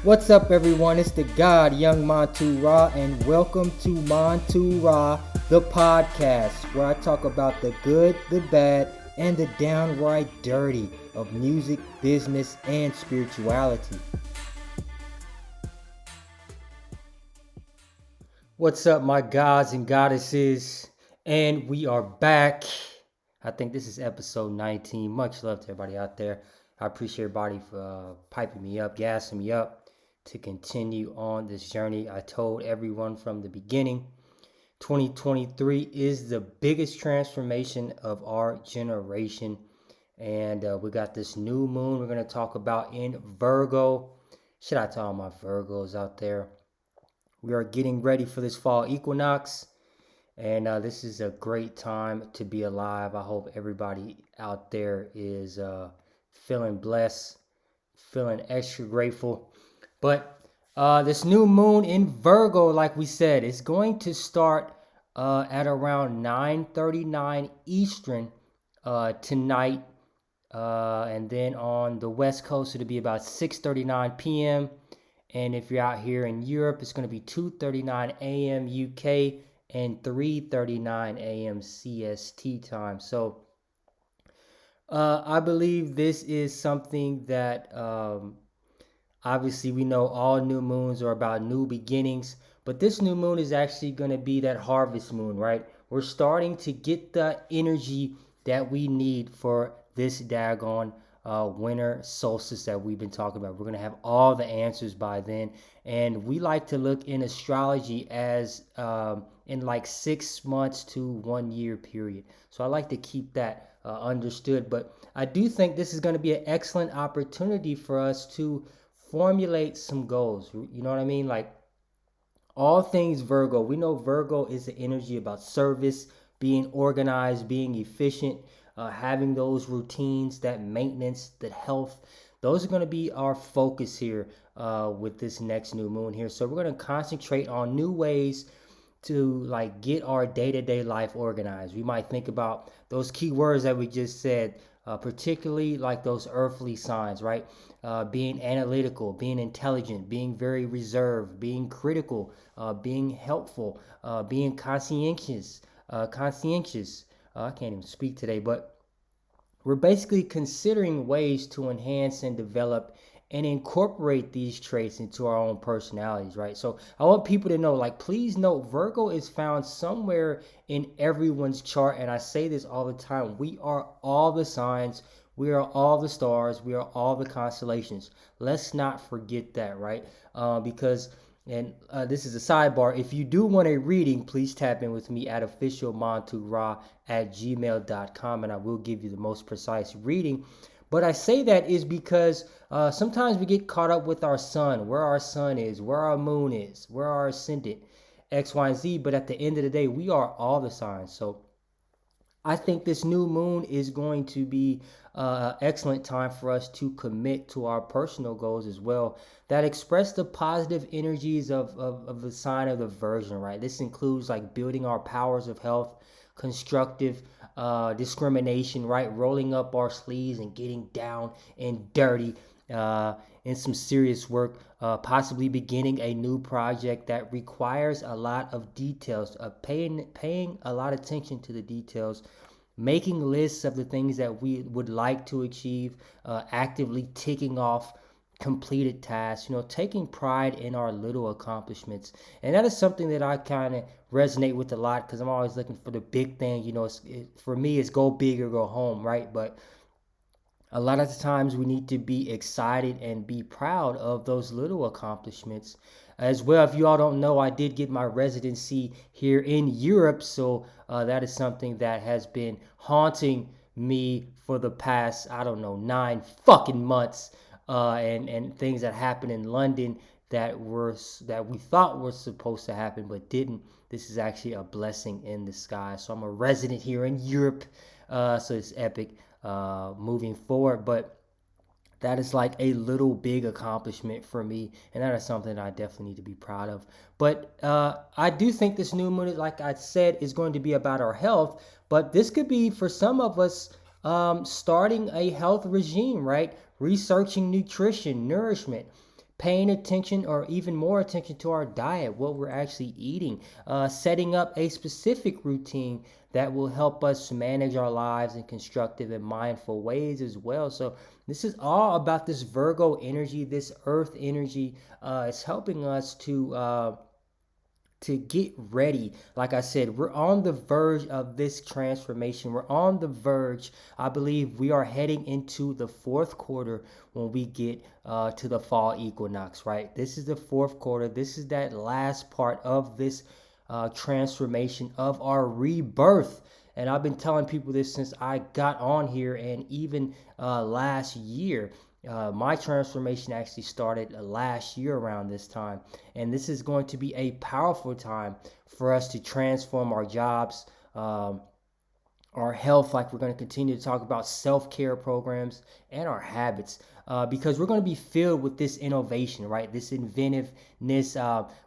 What's up, everyone? It's the God, Young Montu-Ra, and welcome to Montu-Ra, the podcast, where I talk about the good, the bad, and the downright dirty of music, business, and spirituality. What's up, my gods and goddesses? And we are back. I think this is episode 19. Much love to everybody out there. I appreciate everybody for piping me up, gassing me up to continue on this journey. I told everyone from the beginning, 2023 is the biggest transformation of our generation. And we got this new moon we're going to talk about in Virgo. Shout out to all my Virgos out there. We are getting ready for this fall equinox. And this is a great time to be alive. I hope everybody out there is feeling blessed, feeling extra grateful. But this new moon in Virgo, like we said, is going to start at around 9:39 Eastern tonight. And then on the West Coast, it'll be about 6:39 p.m. And if you're out here in Europe, it's going to be 2:39 a.m. UK and 3:39 a.m. CST time. So I believe this is something that obviously we know all new moons are about new beginnings, but this new moon is actually going to be that harvest moon, right? We're starting to get the energy that we need for this daggone winter solstice that we've been talking about. We're going to have all the answers by then. And we like to look in astrology as in like 6 months to 1 year period. So I like to keep that understood. But I do think this is going to be an excellent opportunity for us to formulate some goals. You know what I mean? Like all things Virgo. We know Virgo is the energy about service, being organized, being efficient, having those routines, that maintenance, that health. Those are going to be our focus here with this next new moon here. So we're going to concentrate on new ways to like get our day-to-day life organized. We might think about those key words that we just said, particularly like those earthly signs, right? Being analytical, being intelligent, being very reserved, being critical, being helpful, being conscientious. I can't even speak today, but we're basically considering ways to enhance and develop and incorporate these traits into our own personalities, right? So I want people to know, like, please note, Virgo is found somewhere in everyone's chart. And I say this all the time. We are all the signs. We are all the stars. We are all the constellations. Let's not forget that, right? Because this is a sidebar. If you do want a reading, please tap in with me at officialmontura@gmail.com, and I will give you the most precise reading. But I say that is because sometimes we get caught up with our sun, where our sun is, where our moon is, where our ascendant, X, Y, and Z. But at the end of the day, we are all the signs. So I think this new moon is going to be an excellent time for us to commit to our personal goals as well that express the positive energies of the sign of the Virgin, right? This includes like building our powers of health, constructive discrimination, right? Rolling up our sleeves and getting down and dirty in some serious work, possibly beginning a new project that requires a lot of details, paying a lot of attention to the details, making lists of the things that we would like to achieve, actively ticking off completed tasks, taking pride in our little accomplishments. And that is something that I kind of resonate with a lot because I'm always looking for the big thing. For me, it's go big or go home, right? But a lot of the times we need to be excited and be proud of those little accomplishments as well. If you all don't know, I did get my residency here in Europe. So that is something that has been haunting me for the past, I don't know, 9 fucking months. And things that happened in London that we thought were supposed to happen but didn't. This is actually a blessing in disguise. So I'm a resident here in Europe. So it's epic moving forward. But that is like a little big accomplishment for me, and that is something that I definitely need to be proud of. But I do think this new moon, like I said, is going to be about our health. But this could be for some of us starting a health regime, right? Researching nutrition, nourishment, paying attention or even more attention to our diet, what we're actually eating, setting up a specific routine that will help us manage our lives in constructive and mindful ways as well. So this is all about this Virgo energy, this earth energy. It's helping us to get ready. Like I said, we're on the verge of this transformation. We're on the verge. I believe we are heading into the fourth quarter when we get to the fall equinox, right? This is the fourth quarter. This is that last part of this transformation of our rebirth. And I've been telling people this since I got on here, and even last year. My transformation actually started last year around this time. And this is going to be a powerful time for us to transform our jobs, our health, like we're going to continue to talk about self-care programs and our habits, because we're going to be filled with this innovation, right? This inventiveness,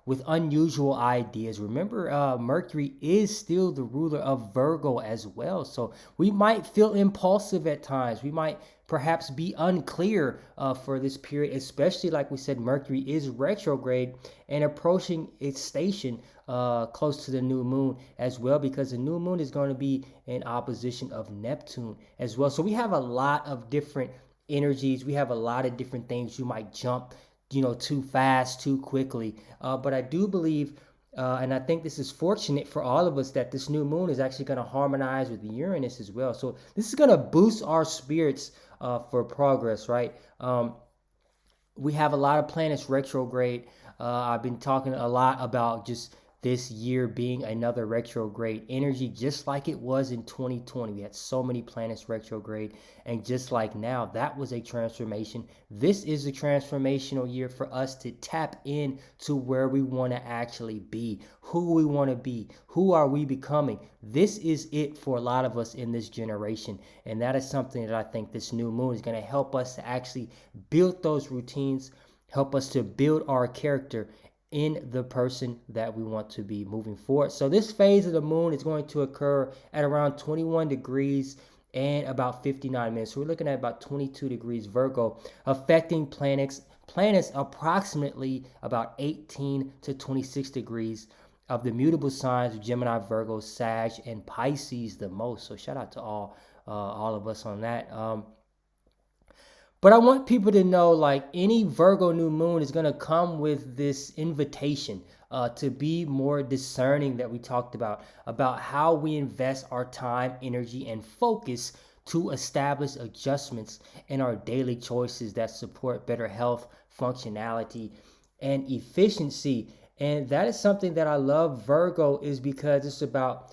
with unusual ideas. Remember, Mercury is still the ruler of Virgo as well, so we might feel impulsive at times. We might perhaps be unclear for this period, especially like we said, Mercury is retrograde and approaching its station close to the new moon as well, because the new moon is going to be in opposition of Neptune as well. So we have a lot of different energies. We have a lot of different things. You might jump, too fast, too quickly. But I do believe, and I think this is fortunate for all of us, that this new moon is actually going to harmonize with Uranus as well. So this is going to boost our spirits for progress, right? We have a lot of planets retrograde. I've been talking a lot about just this year being another retrograde energy, just like it was in 2020. We had so many planets retrograde, and just like now, that was a transformation. This is a transformational year for us to tap in to where we want to actually be, who we want to be, who are we becoming. This is it for a lot of us in this generation, and that is something that I think this new moon is going to help us to actually build those routines, help us to build our character in the person that we want to be moving forward. So this phase of the moon is going to occur at around 21 degrees and about 59 minutes. So we're looking at about 22 degrees Virgo, affecting planets approximately about 18 to 26 degrees of the mutable signs of Gemini, Virgo, Sag, and Pisces the most. So shout out to all of us on that. But I want people to know, like, any Virgo new moon is going to come with this invitation to be more discerning that we talked about how we invest our time, energy, and focus to establish adjustments in our daily choices that support better health, functionality, and efficiency. And that is something that I love Virgo, is because it's about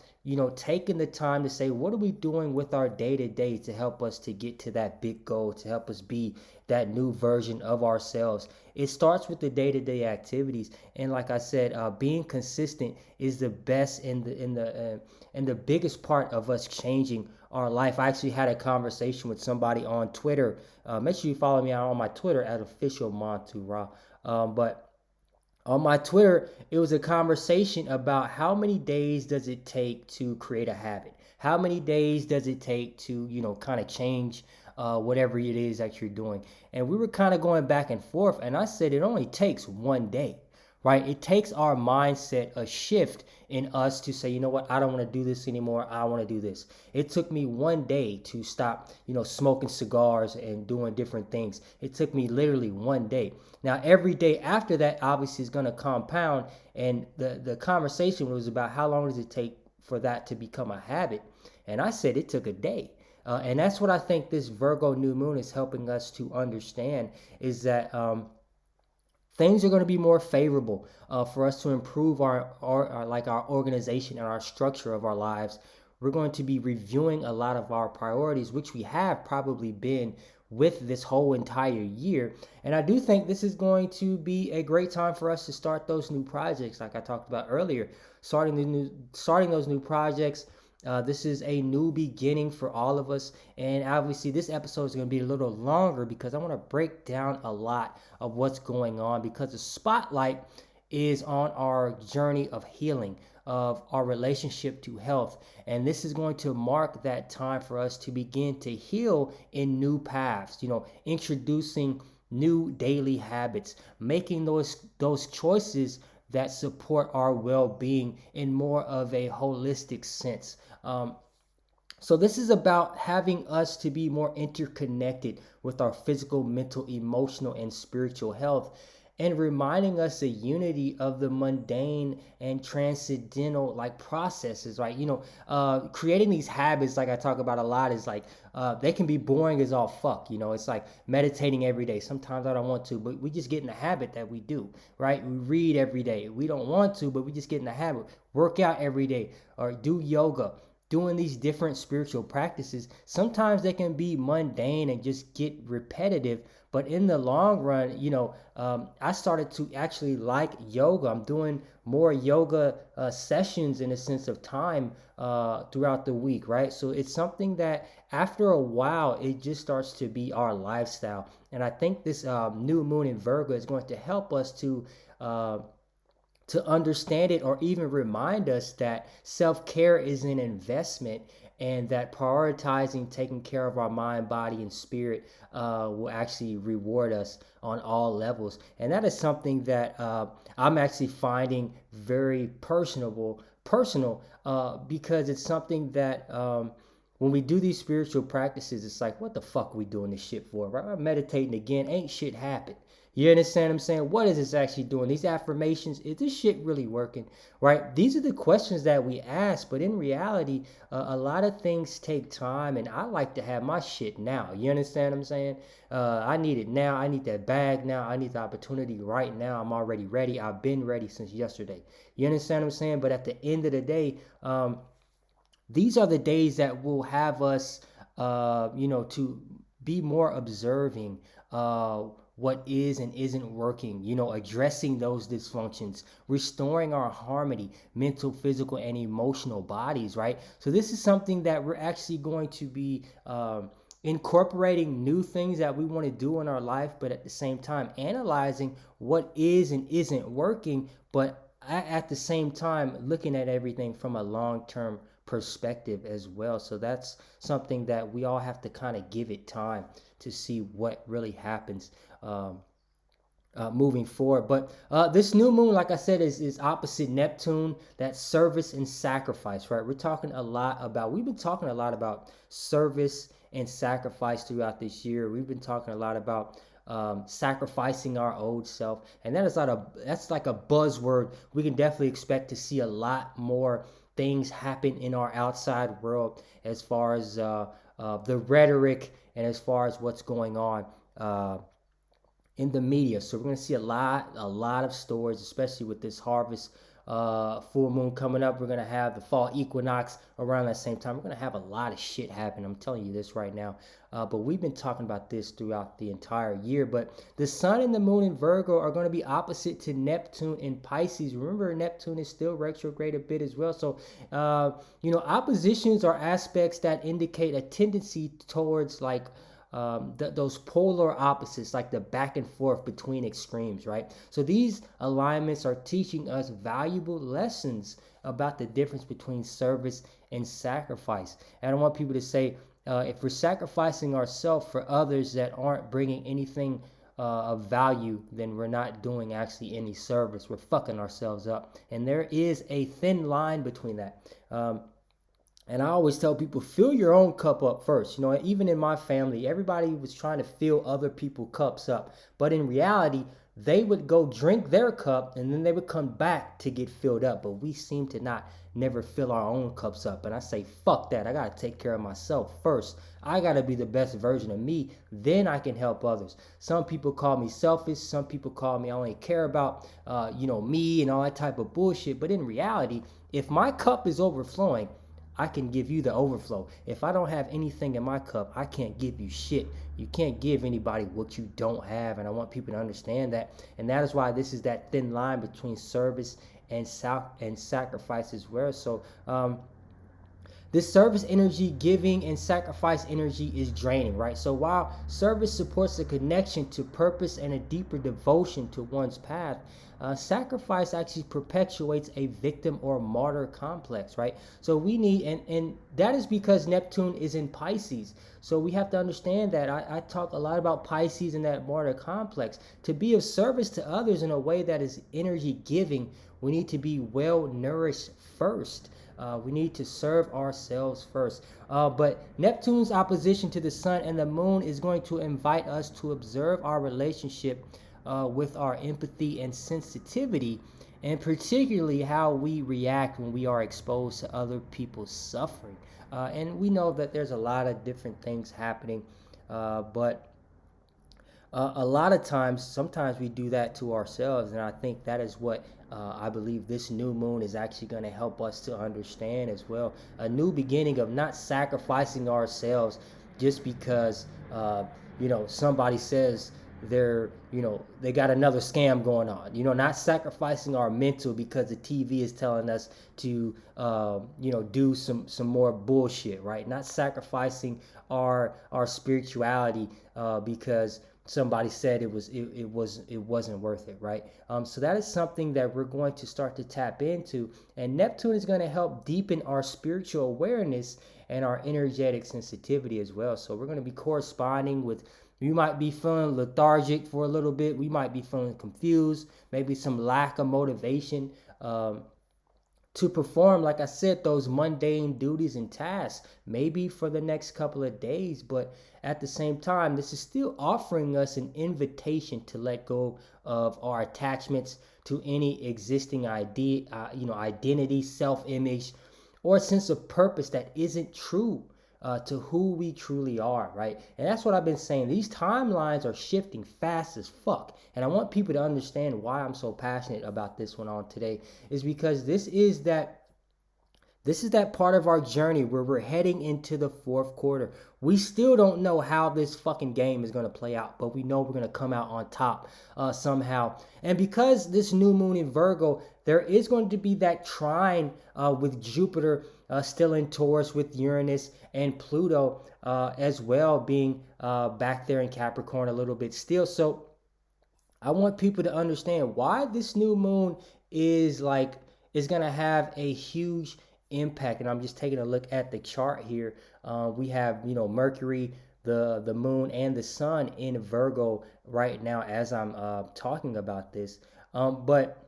taking the time to say, what are we doing with our day to day to help us to get to that big goal, to help us be that new version of ourselves. It starts with the day to day activities, and like I said, being consistent is the best and the biggest part of us changing our life. I actually had a conversation with somebody on Twitter. Make sure you follow me on my Twitter at official Montu-Ra. But on my Twitter, it was a conversation about how many days does it take to create a habit? How many days does it take to, kind of change whatever it is that you're doing? And we were kind of going back and forth, and I said it only takes one day, right? It takes our mindset, a shift in us to say, you know what, I don't want to do this anymore. I want to do this. It took me one day to stop, smoking cigars and doing different things. It took me literally one day. Now, every day after that, obviously, is going to compound. And the conversation was about how long does it take for that to become a habit. And I said it took a day. And that's what I think this Virgo new moon is helping us to understand, is that things are going to be more favorable for us to improve our organization and our structure of our lives. We're going to be reviewing a lot of our priorities, which we have probably been with this whole entire year. And I do think this is going to be a great time for us to start those new projects, like I talked about earlier. Starting those new projects. This is a new beginning for all of us. And obviously, this episode is going to be a little longer because I want to break down a lot of what's going on, because the spotlight is on our journey of healing, of our relationship to health. And this is going to mark that time for us to begin to heal in new paths, introducing new daily habits, making those choices that support our well-being in more of a holistic sense. So this is about having us to be more interconnected with our physical, mental, emotional, and spiritual health, and reminding us the unity of the mundane and transcendental like processes, right? Creating these habits, like I talk about a lot, is like they can be boring as all fuck. It's like meditating every day. Sometimes I don't want to, but we just get in the habit that we do, right? We read every day. We don't want to, but we just get in the habit. Work out every day or do yoga. Doing these different spiritual practices, sometimes they can be mundane and just get repetitive, but in the long run, I started to actually like yoga. I'm doing more yoga sessions in a sense of time throughout the week, right? So it's something that after a while it just starts to be our lifestyle, and I think this new moon in Virgo is going to help us uh, to understand it, or even remind us that self-care is an investment, and that prioritizing taking care of our mind, body, and spirit will actually reward us on all levels. And that is something that I'm actually finding very personal, because it's something that when we do these spiritual practices, it's like, what the fuck are we doing this shit for, right? I'm meditating again, ain't shit happened. You understand what I'm saying? What is this actually doing? These affirmations, is this shit really working? Right? These are the questions that we ask, but in reality, a lot of things take time, and I like to have my shit now. You understand what I'm saying? I need it now. I need that bag now. I need the opportunity right now. I'm already ready. I've been ready since yesterday. You understand what I'm saying? But at the end of the day, these are the days that will have us, to be more observing what is and isn't working, addressing those dysfunctions, restoring our harmony, mental, physical, and emotional bodies, right? So this is something that we're actually going to be incorporating new things that we want to do in our life, but at the same time analyzing what is and isn't working, but at the same time looking at everything from a long-term perspective as well. So that's something that we all have to kind of give it time to see what really happens um, moving forward. But this new moon, like I said, is opposite Neptune. That service and sacrifice, right? We've been talking a lot about service and sacrifice throughout this year. We've been talking a lot about sacrificing our old self, and that's like a buzzword. We can definitely expect to see a lot more things happen in our outside world, as far as the rhetoric and as far as what's going on in the media. So we're going to see a lot of stories, especially with this harvest full moon coming up. We're going to have the fall equinox around that same time. We're going to have a lot of shit happen. I'm telling you this right now. But we've been talking about this throughout the entire year. But the sun and the moon in Virgo are going to be opposite to Neptune in Pisces. Remember, Neptune is still retrograde a bit as well. So, oppositions are aspects that indicate a tendency towards like those polar opposites, like the back and forth between extremes, right? So these alignments are teaching us valuable lessons about the difference between service and sacrifice. And I don't want people to say, if we're sacrificing ourselves for others that aren't bringing anything of value, then we're not doing actually any service. We're fucking ourselves up. And there is a thin line between that. And I always tell people, fill your own cup up first. Even in my family, everybody was trying to fill other people's cups up. But in reality, they would go drink their cup and then they would come back to get filled up. But we seem to not never fill our own cups up. And I say, fuck that. I got to take care of myself first. I got to be the best version of me. Then I can help others. Some people call me selfish. Some people call me I only care about, me and all that type of bullshit. But in reality, if my cup is overflowing, I can give you the overflow. If I don't have anything in my cup, I can't give you shit. You can't give anybody what you don't have, and I want people to understand that. And that is why this is that thin line between service and sacrifice as well. So this service energy, giving and sacrifice energy is draining, right? So while service supports a connection to purpose and a deeper devotion to one's path, sacrifice actually perpetuates a victim or martyr complex, right? So we need, and that is because Neptune is in Pisces. So we have to understand that. I talk a lot about Pisces and that martyr complex. To be of service to others in a way that is energy giving, we need to be well nourished first. We need to serve ourselves first. But Neptune's opposition to the sun and the moon is going to invite us to observe our relationship with our empathy and sensitivity, and particularly how we react when we are exposed to other people's suffering. And we know that there's a lot of different things happening, but a lot of times, sometimes we do that to ourselves, and I think that is what I believe this new moon is actually going to help us to understand as well. A new beginning of not sacrificing ourselves just because somebody says they got another scam going on. Not sacrificing our mental because the TV is telling us to do some more bullshit, right? Not sacrificing our spirituality because somebody said it wasn't worth it, right? So that is something that we're going to start to tap into, and Neptune is going to help deepen our spiritual awareness and our energetic sensitivity as well. So we're going to be corresponding with. You might be feeling lethargic for a little bit. We might be feeling confused, maybe some lack of motivation. To perform, like I said, those mundane duties and tasks, maybe for the next couple of days. But at the same time, this is still offering us an invitation to let go of our attachments to any existing idea, identity, self-image, or a sense of purpose that isn't true to who we truly are, right? And that's what I've been saying. These timelines are shifting fast as fuck. And I want people to understand why I'm so passionate about this one on today, is because this is that part of our journey where we're heading into the fourth quarter. We still don't know how this fucking game is going to play out, but we know we're going to come out on top somehow. And because this new moon in Virgo, there is going to be that trine with Jupiter still in Taurus, with Uranus and Pluto as well being back there in Capricorn a little bit still. So I want people to understand why this new moon is going to have a huge impact. And I'm just taking a look at the chart here. We have Mercury, the moon, and the sun in Virgo right now as I'm talking about this. But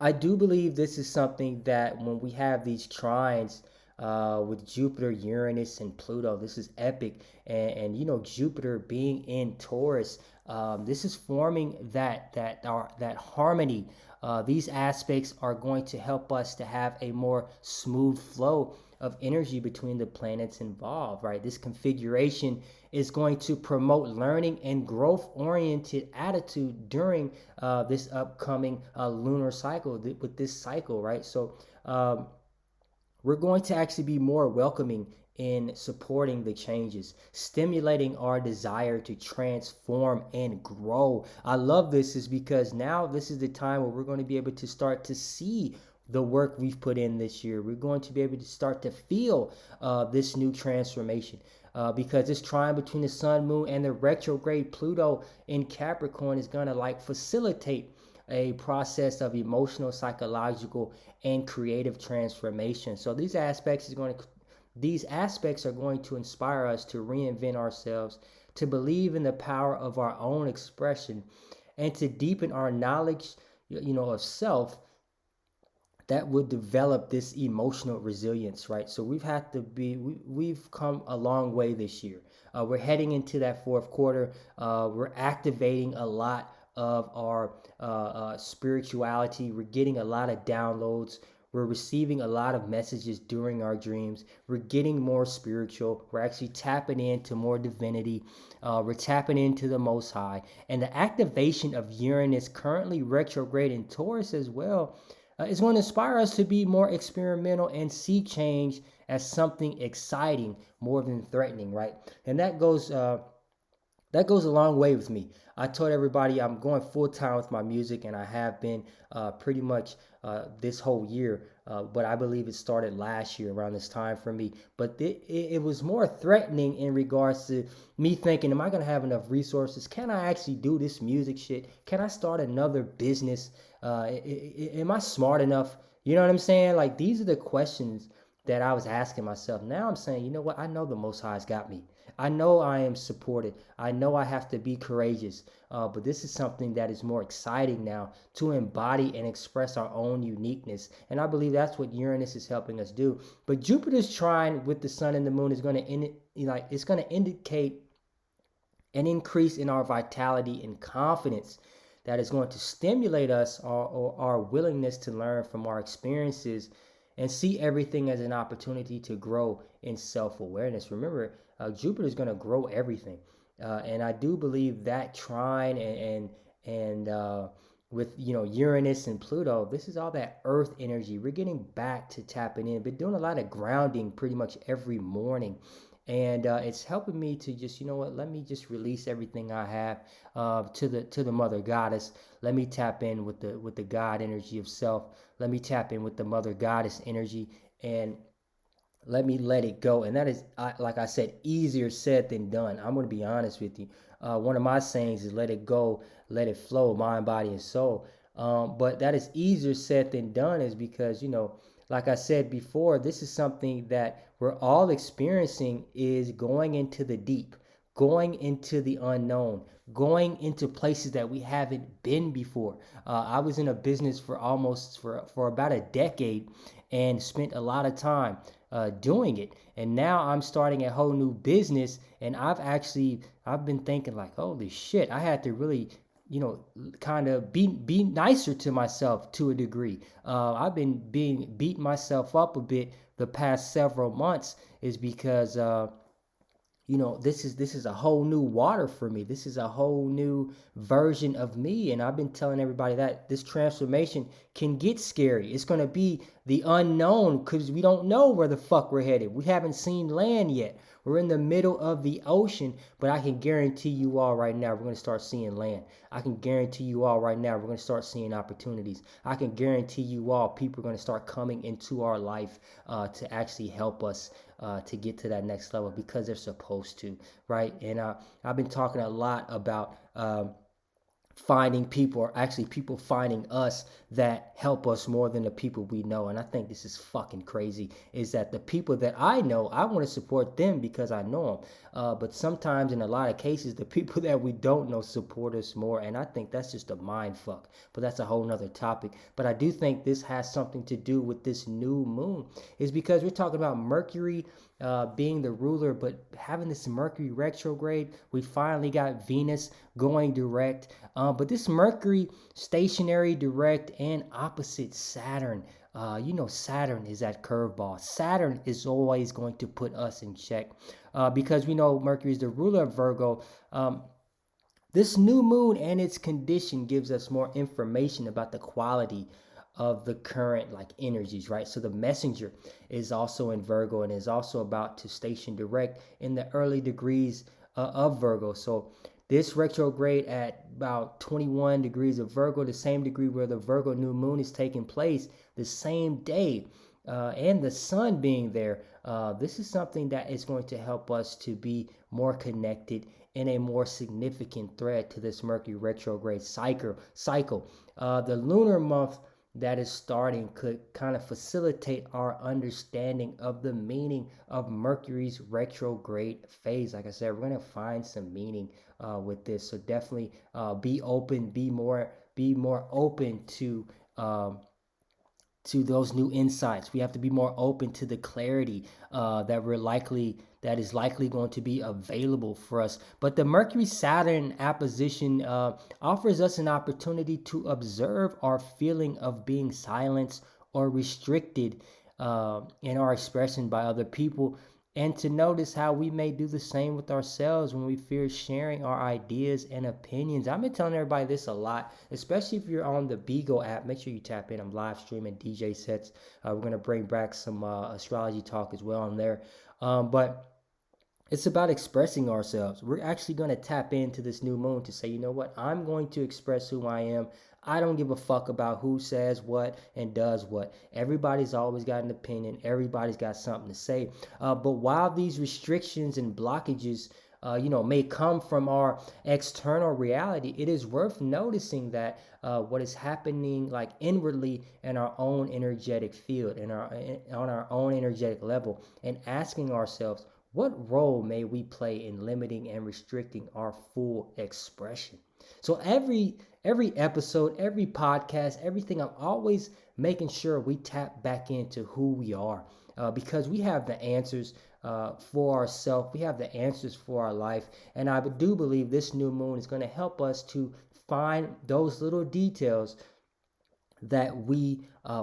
I do believe this is something that when we have these trines with Jupiter, Uranus, and Pluto, this is epic. And Jupiter being in Taurus, this is forming that harmony. These aspects are going to help us to have a more smooth flow of energy between the planets involved, right? This configuration is going to promote learning and growth oriented attitude during this upcoming lunar cycle, with this cycle, right? So we're going to actually be more welcoming in supporting the changes, stimulating our desire to transform and grow. I love this is because now this is the time where we're going to be able to start to see the work we've put in this year. We're going to be able to start to feel this new transformation. Because this trine between the sun, moon, and the retrograde Pluto in Capricorn is going to facilitate a process of emotional, psychological, and creative transformation. So these aspects are going to inspire us to reinvent ourselves, to believe in the power of our own expression, and to deepen our knowledge, of self, that would develop this emotional resilience, right? So we've come a long way this year. We're heading into that fourth quarter. We're activating a lot of our spirituality. We're getting a lot of downloads. We're receiving a lot of messages during our dreams. We're getting more spiritual. We're actually tapping into more divinity. We're tapping into the Most High. And the activation of Uranus, currently retrograde in Taurus as well, is going to inspire us to be more experimental and see change as something exciting more than threatening, right? And that goes that goes a long way with me. I told everybody I'm going full time with my music, and I have been pretty much this whole year. But I believe it started last year around this time for me. But it was more threatening in regards to me thinking, am I going to have enough resources? Can I actually do this music shit? Can I start another business? Am I smart enough? You know what I'm saying? Like, these are the questions that I was asking myself. Now I'm saying, you know what? I know the Most High's got me. I know I am supported. I know I have to be courageous. But this is something that is more exciting now, to embody and express our own uniqueness. And I believe that's what Uranus is helping us do. But Jupiter's trine with the sun and the moon is going to it's going to indicate an increase in our vitality and confidence that is going to stimulate us, or our willingness to learn from our experiences and see everything as an opportunity to grow in self-awareness. Remember, Jupiter is going to grow everything, and I do believe that trine and with Uranus and Pluto, this is all that Earth energy. We're getting back to tapping in. Been doing a lot of grounding pretty much every morning, and it's helping me to just, you know what, let me just release everything I have to the mother goddess. Let me tap in with the God energy of self. Let me tap in with the mother goddess energy, and let me let it go. And that is, like I said, easier said than done. I'm going to be honest with you. One of my sayings is let it go, let it flow, mind, body, and soul. But that is easier said than done, is because, like I said before, this is something that we're all experiencing, is going into the deep, going into the unknown, going into places that we haven't been before. I was in a business for about a decade, and spent a lot of time doing it. And now I'm starting a whole new business, and I've been thinking like, holy shit, I had to really, kind of be nicer to myself to a degree. I've been beating myself up a bit the past several months, is because this is a whole new water for me. This is a whole new version of me, and I've been telling everybody that this transformation can get scary. It's going to be the unknown, because we don't know where the fuck we're headed. We haven't seen land yet. We're in the middle of the ocean, but I can guarantee you all right now we're going to start seeing land. I can guarantee you all right now we're going to start seeing opportunities. I can guarantee you all people are going to start coming into our life to actually help us to get to that next level, because they're supposed to, right? And I've been talking a lot about finding people, or actually people finding us, that help us more than the people we know. And I think this is fucking crazy, is that the people that I know, I want to support them because I know them. But sometimes, in a lot of cases, the people that we don't know support us more. And I think that's just a mind fuck. But that's a whole nother topic. But I do think this has something to do with this new moon, is because we're talking about Mercury being the ruler, but having this Mercury retrograde, we finally got Venus going direct. But this Mercury stationary, direct, and opposite Saturn. Saturn is that curveball. Saturn is always going to put us in check, because we know Mercury is the ruler of Virgo. This new moon and its condition gives us more information about the quality of the current like energies, right? So the messenger is also in Virgo, and is also about to station direct in the early degrees of Virgo. So this retrograde at about 21 degrees of Virgo, the same degree where the Virgo new moon is taking place, the same day, and the sun being there. This is something that is going to help us to be more connected in a more significant thread to this Mercury retrograde cycle. The lunar month that is starting could kind of facilitate our understanding of the meaning of Mercury's retrograde phase. Like I said, we're going to find some meaning with this. So definitely be open, be more open to those new insights. We have to be more open to the clarity that is likely going to be available for us. But the Mercury Saturn apposition offers us an opportunity to observe our feeling of being silenced or restricted in our expression by other people, and to notice how we may do the same with ourselves when we fear sharing our ideas and opinions. I've been telling everybody this a lot, especially if you're on the Beagle app. Make sure you tap in. I'm live streaming DJ sets. We're going to bring back some astrology talk as well on there. But It's about expressing ourselves. We're actually going to tap into this new moon to say, you know what? I'm going to express who I am. I don't give a fuck about who says what and does what. Everybody's always got an opinion. Everybody's got something to say. But while these restrictions and blockages, may come from our external reality, it is worth noticing that what is happening like inwardly in our own energetic field, on our own energetic level, and asking ourselves, what role may we play in limiting and restricting our full expression? So every episode, every podcast, everything, I'm always making sure we tap back into who we are, because we have the answers for ourselves. We have the answers for our life, and I do believe this new moon is going to help us to find those little details that we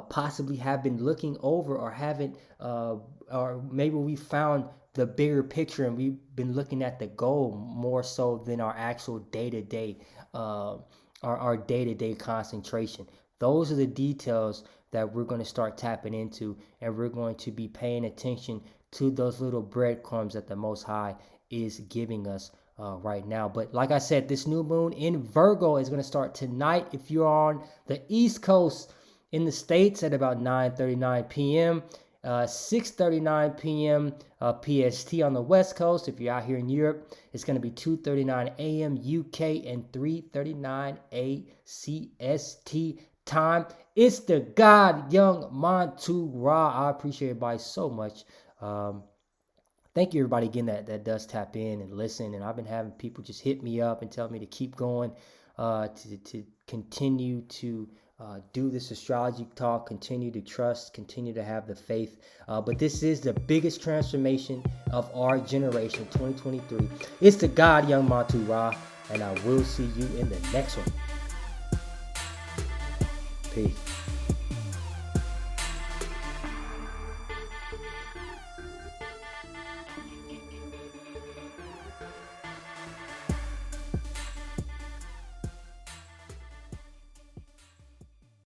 possibly have been looking over or haven't, or maybe we found the bigger picture and we've been looking at the goal more so than our actual day-to-day, our day-to-day concentration. Those are the details that we're going to start tapping into, and we're going to be paying attention to those little breadcrumbs that the Most High is giving us right now. But like I said, this new moon in Virgo is going to start tonight. If you're on the East Coast in the States at about 9:39 p.m., 6:39 p.m. PST on the West Coast. If you're out here in Europe, it's going to be 2:39 a.m. UK and 3:39 ACST time. It's the God Young Montu-Ra. I appreciate everybody so much. Thank you, everybody, again, that does tap in and listen. And I've been having people just hit me up and tell me to keep going, to continue to do this astrology talk, continue to trust, continue to have the faith. But this is the biggest transformation of our generation, 2023. It's the God Young Montu-Ra, and I will see you in the next one. Peace.